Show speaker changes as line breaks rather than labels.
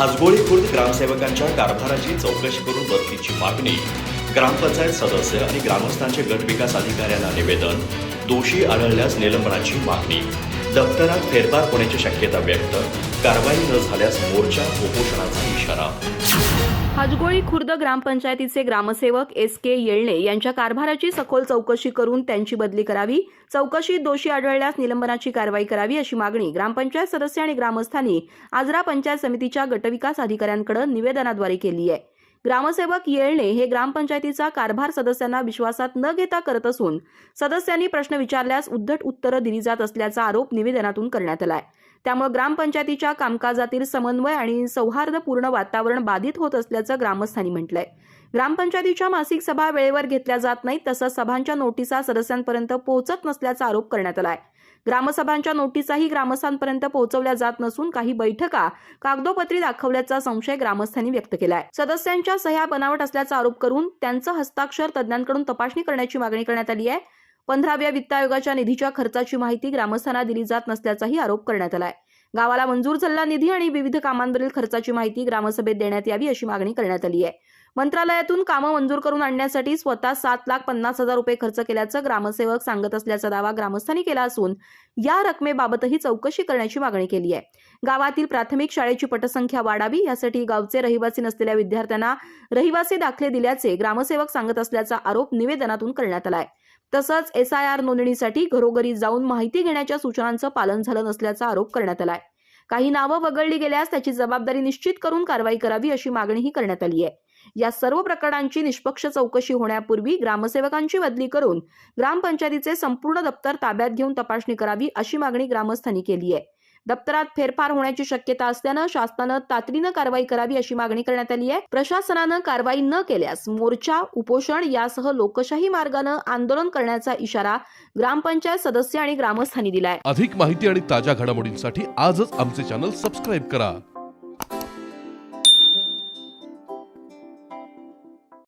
हाजगोळी खुर्द ग्रामसेवकांच्या कारभाराची चौकशी करून बदलीची मागणी. ग्रामपंचायत सदस्य आणि ग्रामस्थांचे गट विकास अधिकाऱ्यांना निवेदन. दोषी आढळल्यास निलंबनाची मागणी. दप्तरात फेरफार होण्याची शक्यता व्यक्त. कारवाई न झाल्यास मोर्चा उपोषणाचा इशारा.
हाजगोळी खुर्द ग्रामपंचायतीचे ग्रामसेवक SK येळणे यांच्या कारभाराची सखोल चौकशी करून त्यांची बदली करावी. चौकशीत दोषी आढळल्यास निलंबनाची कारवाई करावी अशी मागणी ग्रामपंचायत सदस्य आणि ग्रामस्थांनी आजरा पंचायत समितीच्या गटविकास अधिकाऱ्यांकडे निवेदनाद्वारे केली आहे. ग्रामसेवक येळणे हे ग्रामपंचायतीचा कारभार सदस्यांना विश्वासात न घेता करत असून सदस्यांनी प्रश्न विचारल्यास उद्धट उत्तरं दिली जात असल्याचा आरोप निवेदनातून करण्यात आला आहे. त्यामुळे ग्रामपंचायतीच्या कामकाजातील समन्वय आणि सौहार्दपूर्ण वातावरण बाधित होत असल्याचं ग्रामस्थांनी म्हटलंय. ग्रामपंचायतीच्या मासिक सभा वेळेवर घेतल्या जात नाहीत, तसंच सभांच्या नोटिसा सदस्यांपर्यंत पोहोचत नसल्याचा आरोप करण्यात आलाय. ग्रामसभांच्या नोटिसाही ग्रामस्थांपर्यंत पोहोचवल्या जात नसून काही बैठका कागदोपत्री दाखवल्याचा संशय ग्रामस्थांनी व्यक्त केलाय. सदस्यांच्या सह्या बनावट असल्याचा आरोप करून त्यांचं हस्ताक्षर तज्ज्ञांकडून तपासणी करण्याची मागणी करण्यात आली आहे. 15व्या वित्त आयोगाच्या निधीच्या खर्चाची माहिती ग्रामस्थांना दिली जात नसल्याचाही आरोप करण्यात आलाय. गावाला मंजूर झालेला निधी आणि विविध कामांवरील खर्चाची माहिती ग्रामसभेत देण्यात यावी अशी मागणी करण्यात आली आहे. मंत्रालयातून कामं मंजूर करून आणण्यासाठी स्वतः 7,50,000 रुपये खर्च केल्याचं ग्रामसेवक सांगत असल्याचा दावा ग्रामस्थांनी केला असून या रकमेबाबतही चौकशी करण्याची मागणी केली आहे. गावातील प्राथमिक शाळेची पटसंख्या वाढावी यासाठी गावचे रहिवासी नसलेल्या विद्यार्थ्यांना रहिवासी दाखले दिल्याचे ग्रामसेवक सांगत असल्याचा आरोप निवेदनातून करण्यात आलाय. तसंच SIR नोंदणीसाठी घरोघरी जाऊन माहिती घेण्याच्या सूचनांचं पालन झालं नसल्याचा आरोप करण्यात आलाय. काही नावं वगळली गेल्यास त्याची जबाबदारी निश्चित करून कारवाई करावी अशी मागणीही करण्यात आली आहे. या सर्व प्रकरणांची निष्पक्ष चौकशी होण्यापूर्वी ग्रामसेवकांची बदली करून ग्रामपंचायतीचे संपूर्ण दप्तर ताब्यात घेऊन तपासणी करावी अशी मागणी ग्रामस्थांनी केली आहे. दप्तरात फेरफार होण्याची शक्यता असल्यानं शासनानं तातडीनं कारवाई करावी अशी मागणी करण्यात आली आहे. प्रशासनानं कारवाई न केल्यास मोर्चा, उपोषण यासह लोकशाही मार्गानं आंदोलन करण्याचा इशारा ग्रामपंचायत सदस्य आणि ग्रामस्थांनी दिलाय.
अधिक माहिती आणि ताज्या घडामोडींसाठी आजच आमचे चॅनल सबस्क्राईब करा.